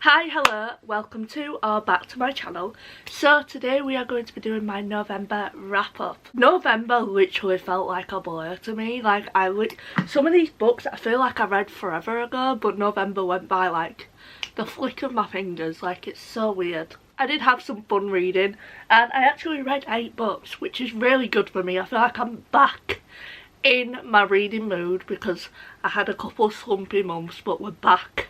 Hi, hello, welcome to or back to my channel. So today we are going to be doing my November wrap up. November literally felt like a blur to me. Like some of these books I feel like I read forever ago, but November went by like the flick of my fingers. Like, it's so weird. I did have some fun reading and I actually read 8 books, which is really good for me. I feel like I'm back in my reading mood because I had a couple slumpy months, but we're back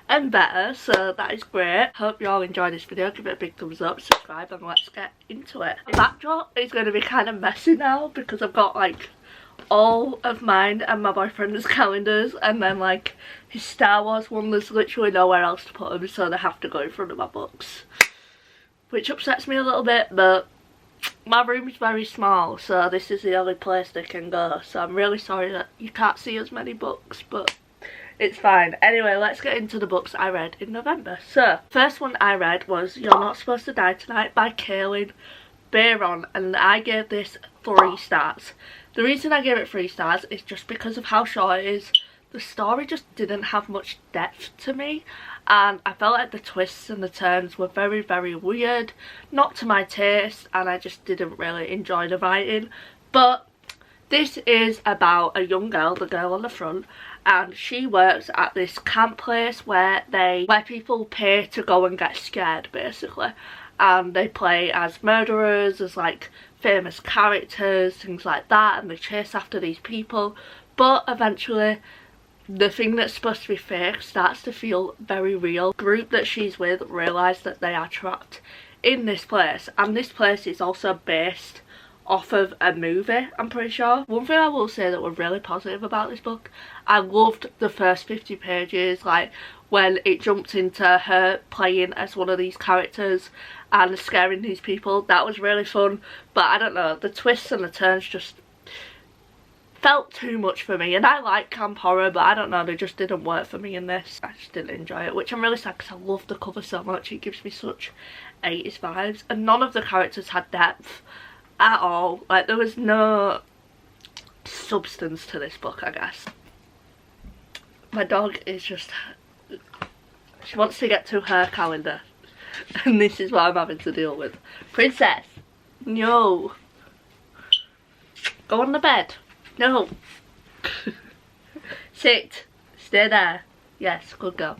and better, so that is great. Hope you all enjoy this video. Give it a big thumbs up, subscribe, and let's get into it. The backdrop is going to be kind of messy now because I've got like all of mine and my boyfriend's calendars, and then like his Star Wars one. There's literally nowhere else to put them, so they have to go in front of my books, which upsets me a little bit, but my room is very small, so this is the only place they can go. So I'm really sorry that you can't see as many books, but it's fine. Anyway, let's get into the books I read in November. So, first one I read was You're Not Supposed to Die Tonight by Kaylin Bayron, and I gave this 3 stars. The reason I gave it 3 stars is just because of how short it is. The story just didn't have much depth to me, and I felt like the twists and the turns were very, very weird, not to my taste, and I just didn't really enjoy the writing. But this is about a young girl, the girl on the front, and she works at this camp place where people pay to go and get scared, basically, and they play as murderers, as like famous characters, things like that, and they chase after these people. But eventually the thing that's supposed to be fake starts to feel very real. The group that she's with realise that they are trapped in this place, and this place is also based off of a movie, I'm pretty sure. One thing I will say that was really positive about this book, I loved the first 50 pages, like when it jumped into her playing as one of these characters and scaring these people. That was really fun, but I don't know, the twists and the turns just felt too much for me, and I like camp horror, but I don't know, they just didn't work for me in this. I just didn't enjoy it, which I'm really sad because I love the cover so much. It gives me such 80s vibes, and none of the characters had depth at all. Like, there was no substance to this book, I guess. My dog is just, she wants to get to her calendar and this is what I'm having to deal with. Princess, no, go on the bed, no. Sit, stay there. Yes, good girl.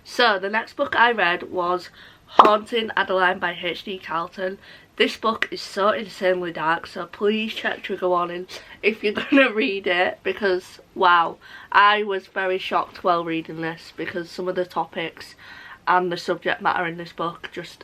So the next book I read was Haunting Adeline by H.D. Carlton. This book is so insanely dark, so please check trigger warning if you're gonna read it, because wow, I was very shocked while reading this because some of the topics and the subject matter in this book just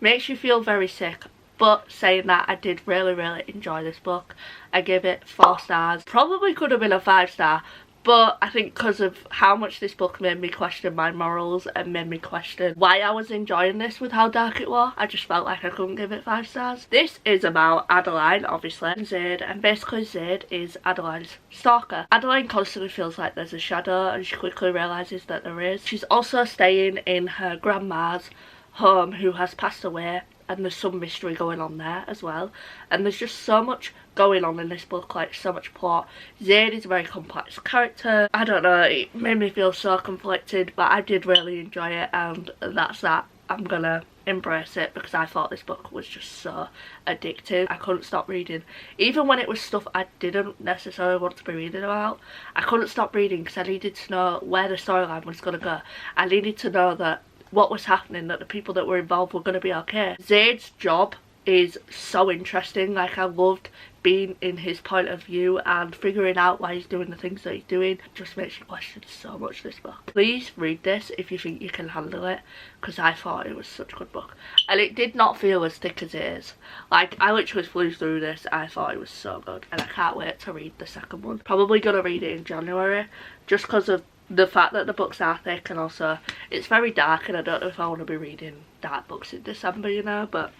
makes you feel very sick. But saying that, I did really enjoy this book. I gave it 4 stars. Probably could have been a 5-star, but I think because of how much this book made me question my morals and made me question why I was enjoying this with how dark it was, I just felt like I couldn't give it 5 stars. This is about Adeline, obviously, and Zaid, and basically Zaid is Adeline's stalker. Adeline constantly feels like there's a shadow, and she quickly realises that there is. She's also staying in her grandma's home, who has passed away, and there's some mystery going on there as well, and there's just so much going on in this book, like so much plot. Zaid is a very complex character. I don't know, it made me feel so conflicted, but I did really enjoy it, and that's that. I'm gonna embrace it because I thought this book was just so addictive. I couldn't stop reading, even when it was stuff I didn't necessarily want to be reading about. I couldn't stop reading because I needed to know where the storyline was gonna go. I needed to know that what was happening, that the people that were involved were going to be okay. Zaid's job is so interesting. Like, I loved being in his point of view and figuring out why he's doing the things that he's doing. It just makes you question so much, this book. Please read this if you think you can handle it, because I thought it was such a good book, and it did not feel as thick as it is. Like, I literally flew through this. I thought it was so good, and I can't wait to read the second one. Probably gonna read it in January just because of the fact that the books are thick, and also it's very dark, and I don't know if I want to be reading dark books in December, you know. But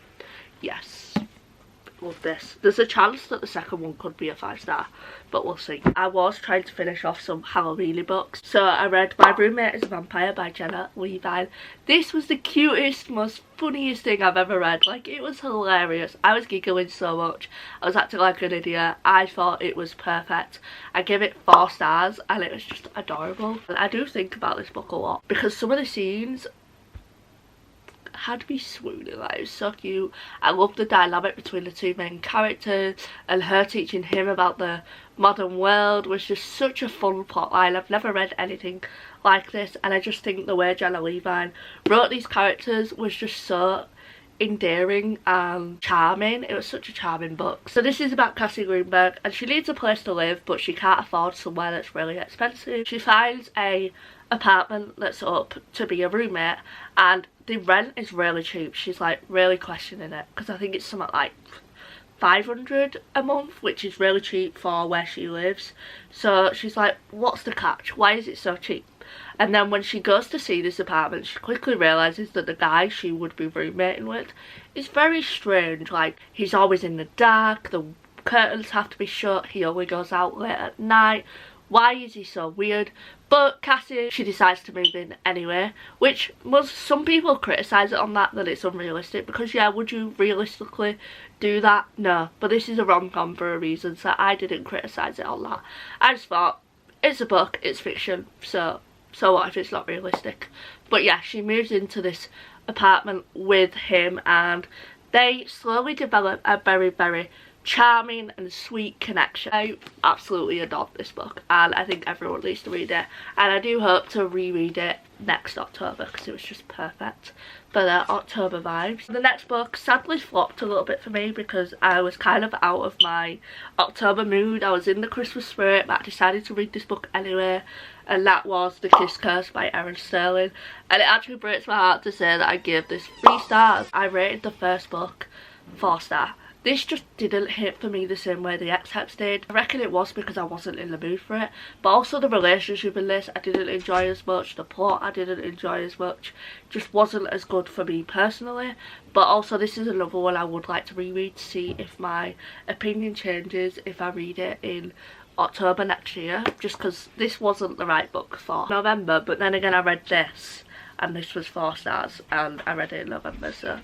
yes, love this. There's a chance that the second one could be a 5-star, but we'll see. I was trying to finish off some Halloween books, so I read My Roommate is a Vampire by Jenna Levine. This was the cutest, most funniest thing I've ever read. Like, it was hilarious. I was giggling so much. I was acting like an idiot. I thought it was perfect. I gave it 4 stars, and it was just adorable. And I do think about this book a lot because some of the scenes had me swooning. Like, it was so cute. I loved the dynamic between the two main characters, and her teaching him about the modern world was just such a fun plotline. I've never read anything like this, and I just think the way Jenna Levine wrote these characters was just so endearing and charming. It was such a charming book. So this is about Cassie Greenberg, and she needs a place to live, but she can't afford somewhere that's really expensive. She finds a apartment that's up to be a roommate, and the rent is really cheap. She's like really questioning it, because I think it's something like $500 a month, which is really cheap for where she lives. So she's like, what's the catch? Why is it so cheap? And then when she goes to see this apartment, she quickly realises that the guy she would be roommating with is very strange. Like, he's always in the dark, the curtains have to be shut, he only goes out late at night. Why is he so weird? But Cassie, she decides to move in anyway, which some people criticise it on that it's unrealistic, because yeah, would you realistically do that? No, but this is a rom-com for a reason, so I didn't criticise it on that. I just thought, it's a book, it's fiction, so what if it's not realistic? But yeah, she moves into this apartment with him, and they slowly develop a very, very charming and sweet connection. I absolutely adored this book, and I think everyone needs to read it, and I do hope to reread it next October, because it was just perfect for the October vibes. The next book sadly flopped a little bit for me, because I was kind of out of my October mood. I was in the Christmas spirit, but I decided to read this book anyway, and that was The Kiss Curse by Erin Sterling. And it actually breaks my heart to say that I gave this 3 stars. I rated the first book 4 stars. This just didn't hit for me the same way the XX did. I reckon it was because I wasn't in the mood for it. But also the relationship in this I didn't enjoy as much. The plot I didn't enjoy as much. Just wasn't as good for me personally. But also this is another one I would like to reread to see if my opinion changes if I read it in October next year. Just because this wasn't the right book for November. But then again, I read this, and this was 4 stars, and I read it in November, so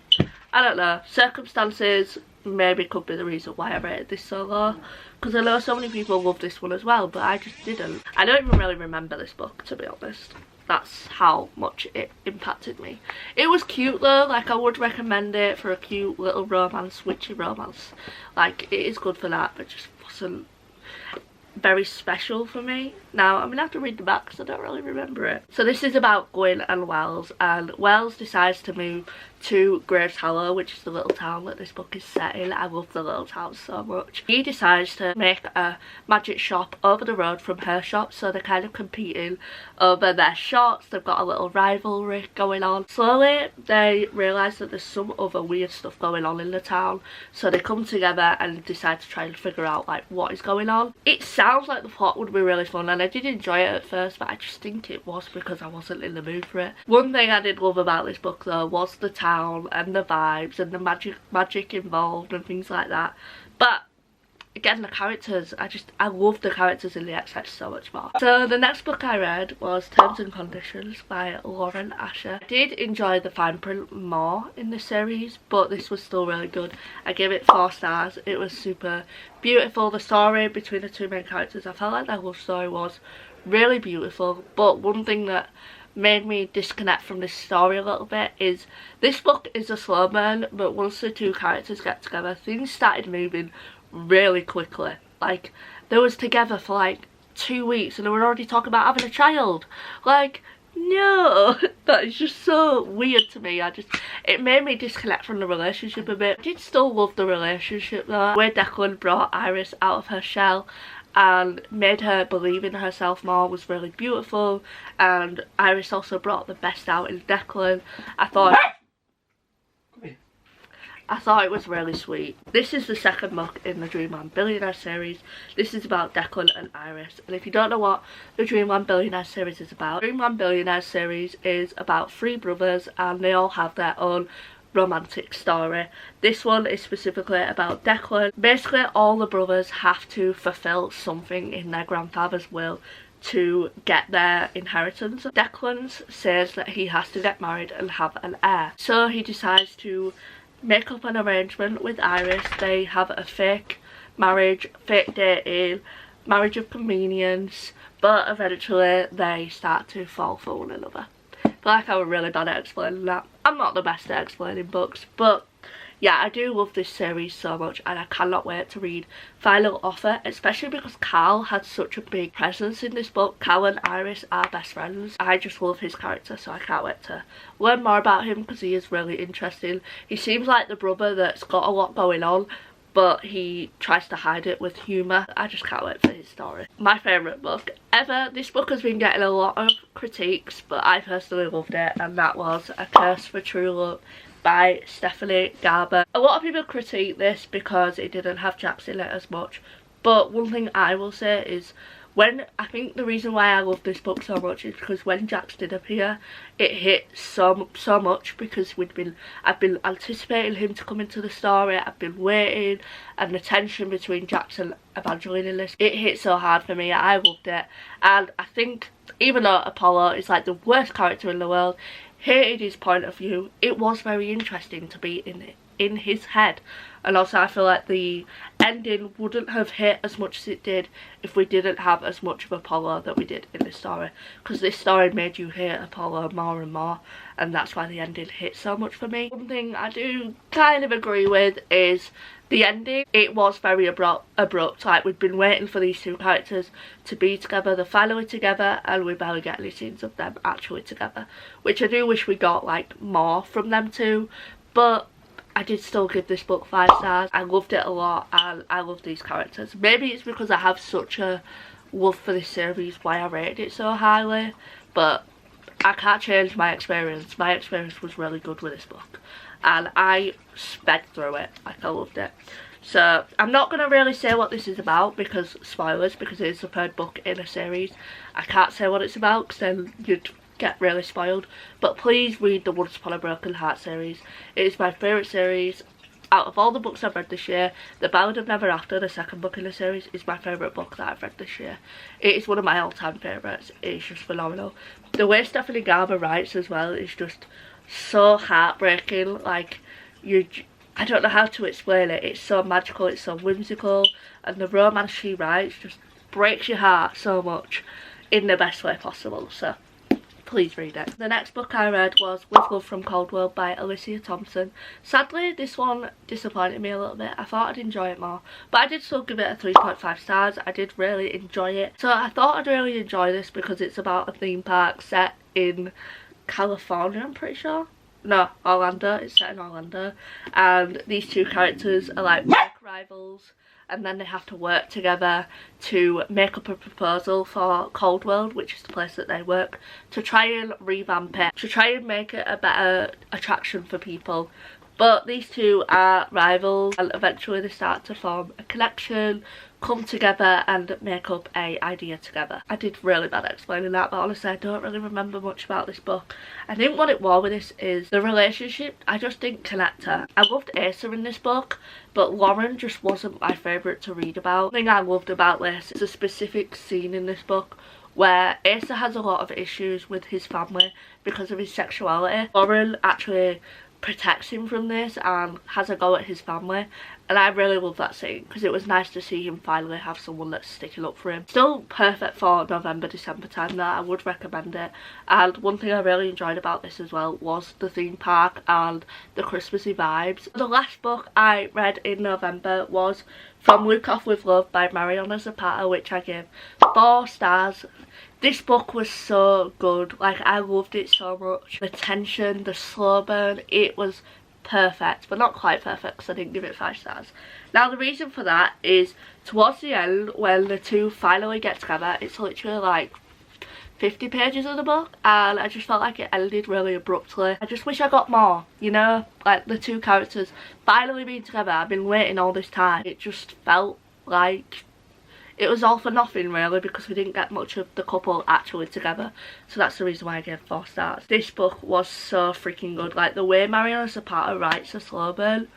I don't know. Circumstances maybe could be the reason why I rated this so low, because I know so many people love this one as well, but I just didn't. I don't even really remember this book, to be honest. That's how much it impacted me. It was cute though, like I would recommend it for a cute little romance, witchy romance. Like, it is good for that, but just wasn't very special for me. Now I'm gonna have to read the back because I don't really remember it. So this is about Gwyn and Wells, and Wells decides to move to Graves Hollow, which is the little town that this book is set in. I love the little town so much. He decides to make a magic shop over the road from her shop, so they're kind of competing over their shops. They've got a little rivalry going on. Slowly they realise that there's some other weird stuff going on in the town, so they come together and decide to try and figure out like what is going on. It sounds like the plot would be really fun, and I did enjoy it at first, but I just think it was because I wasn't in the mood for it. One thing I did love about this book though was the town and the vibes and the magic involved and things like that. But again, the characters, I love the characters in the XX so much more. So the next book I read was Terms and Conditions by Lauren Asher. I did enjoy the fine print more in the series, but this was still really good. I gave it 4 stars. It was super beautiful. The story between the two main characters, I felt like their love story was really beautiful, but one thing that made me disconnect from this story a little bit is this book is a slow burn, but once the two characters get together, things started moving really quickly. Like, they was together for like 2 weeks and they were already talking about having a child. Like, no, that is just so weird to me. It made me disconnect from the relationship a bit. I did still love the relationship though. Where Declan brought Iris out of her shell and made her believe in herself more was really beautiful, and Iris also brought the best out in Declan. I thought it was really sweet. This is the second book in the Dreamland Billionaire series. This is about Declan and Iris, and if you don't know what the Dreamland Billionaire series is about, Dreamland Billionaire series is about 3 brothers and they all have their own romantic story. This one is specifically about Declan. Basically all the brothers have to fulfill something in their grandfather's will to get their inheritance. Declan says that he has to get married and have an heir, so he decides to make up an arrangement with Iris. They have a fake marriage, fake dating, marriage of convenience, but eventually they start to fall for one another. feel like I was really bad at explaining that. I'm not the best at explaining books, but yeah, I do love this series so much and I cannot wait to read Final Offer, especially because Carl had such a big presence in this book. Carl and Iris are best friends. I just love his character, so I can't wait to learn more about him because he is really interesting. He seems like the brother that's got a lot going on, but he tries to hide it with humour. I just can't wait for his story. My favourite book ever. This book has been getting a lot of critiques, but I personally loved it, and that was A Curse for True Love by Stephanie Garber. A lot of people critique this because it didn't have Jax in it as much, but one thing I will say is I think the reason why I love this book so much is because when Jax did appear, it hit so much because I've been anticipating him to come into the story. I've been waiting, and the tension between Jax and Evangeline in this, it hit so hard for me. I loved it, and I think even though Apollo is like the worst character in the world, hated his point of view, it was very interesting to be in his head. And also I feel like the ending wouldn't have hit as much as it did if we didn't have as much of Apollo that we did in this story, because this story made you hate Apollo more and more, and that's why the ending hit so much for me. One thing I do kind of agree with is the ending. It was very abrupt. Like, we've been waiting for these two characters to be together, they're finally together, and we barely get any scenes of them actually together, which I do wish we got like more from them too. But I did still give this book 5 stars. I loved it a lot and I love these characters. Maybe it's because I have such a love for this series why I rated it so highly, but I can't change my experience. My experience was really good with this book and I sped through it. Like, I loved it. So I'm not going to really say what this is about because spoilers, because it is the 3rd book in a series. I can't say what it's about because then you'd get really spoiled, but please read the Once Upon a Broken Heart series. It is my favourite series out of all the books I've read this year. The Ballad of Never After, the 2nd book in the series, is my favourite book that I've read this year. It is one of my all-time favourites. It's just phenomenal. The way Stephanie Garber writes as well is just so heartbreaking. Like, I don't know how to explain it. It's so magical, it's so whimsical, and the romance she writes just breaks your heart so much in the best way possible. So please read it. The next book I read was With Love from Cold World by Alicia Thompson. Sadly, this one disappointed me a little bit. I thought I'd enjoy it more, but I did still give it a 3.5 stars. I did really enjoy it. So I thought I'd really enjoy this because it's about a theme park set in California, I'm pretty sure. No, Orlando. It's set in Orlando. And these two characters are like work rivals, and then they have to work together to make up a proposal for Cold World, which is the place that they work, to try and revamp it, to try and make it a better attraction for people. But these two are rivals and eventually they start to form a connection, come together and make up a idea together. I did really bad at explaining that, but honestly I don't really remember much about this book. I think what it was with this is the relationship. I just didn't connect her. I loved Asa in this book, but Lauren just wasn't my favourite to read about. The thing I loved about this is a specific scene in this book where Asa has a lot of issues with his family because of his sexuality. Lauren actually protects him from this and has a go at his family, and I really love that scene because it was nice to see him finally have someone that's sticking up for him. Still perfect for November, December time though. I would recommend it. And one thing I really enjoyed about this as well was the theme park and the Christmassy vibes. The last book I read in November was From Luke Off With Love by Mariana Zapata, which I gave 4 stars. This book was so good. Like, I loved it so much. The tension, the slow burn, it was perfect, but not quite perfect because I didn't give it 5 stars. Now the reason for that is towards the end when the two finally get together, it's literally like 50 pages of the book and I just felt like it ended really abruptly. I just wish I got more, you know, like the two characters finally being together. I've been waiting all this time. It just felt like it was all for nothing really because we didn't get much of the couple actually together. So that's the reason why I gave 4 stars. This book was so freaking good. Like, the way Mariana Zapata writes a slow burn.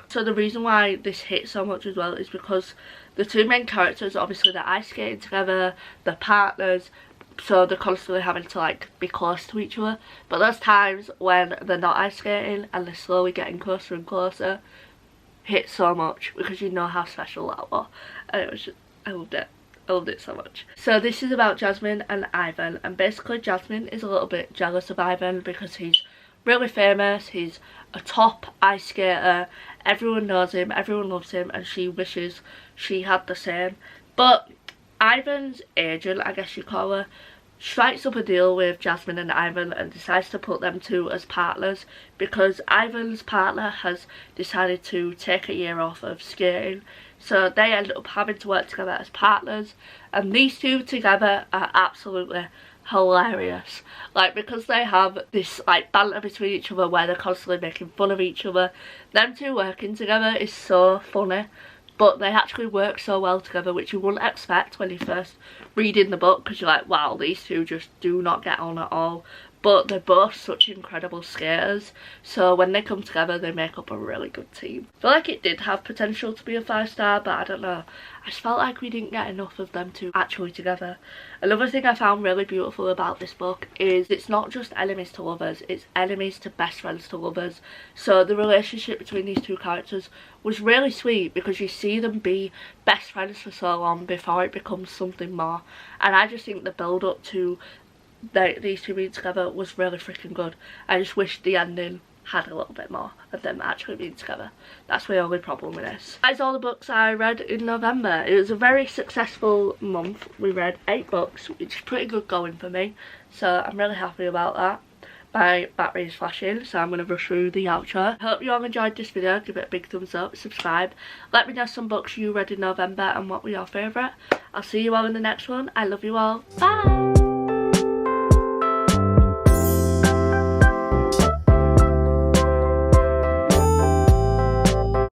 So the reason why this hit so much as well is because the two main characters, obviously they're ice skating together, they're partners, so they're constantly having to like be close to each other. But there's times when they're not ice skating and they're slowly getting closer and closer. Hit so much because you know how special that was. And it was just, I loved it. I loved it so much. So this is about Jasmine and Ivan, and basically Jasmine is a little bit jealous of Ivan because he's really famous, he's a top ice skater, everyone knows him, everyone loves him, and she wishes she had the same. But Ivan's agent, I guess you call her, strikes up a deal with Jasmine and Ivan and decides to put them two as partners because Ivan's partner has decided to take a year off of skating. So they end up having to work together as partners, and these two together are absolutely hilarious. Like, because they have this like banter between each other where they're constantly making fun of each other, them two working together is so funny. But they actually work so well together, which you wouldn't expect when you first read in the book, because you're like, wow, these two just do not get on at all. But they're both such incredible skaters, so when they come together they make up a really good team. I feel like it did have potential to be a 5-star, but I don't know, I just felt like we didn't get enough of them two actually together. Another thing I found really beautiful about this book is it's not just enemies to lovers, it's enemies to best friends to lovers. So the relationship between these two characters was really sweet because you see them be best friends for so long before it becomes something more, and I just think the build up to these two being together was really freaking good. I just wish the ending had a little bit more of them actually being together. That's my only problem with this. That's all the books I read in November. It was a very successful month. We read 8 books, which is pretty good going for me, so I'm really happy about that. My battery is flashing, so I'm going to rush through the outro. Hope you all enjoyed this video. Give it a big thumbs up, subscribe. Let me know some books you read in November and what were your favourite. I'll see you all in the next one. I love you all. Bye!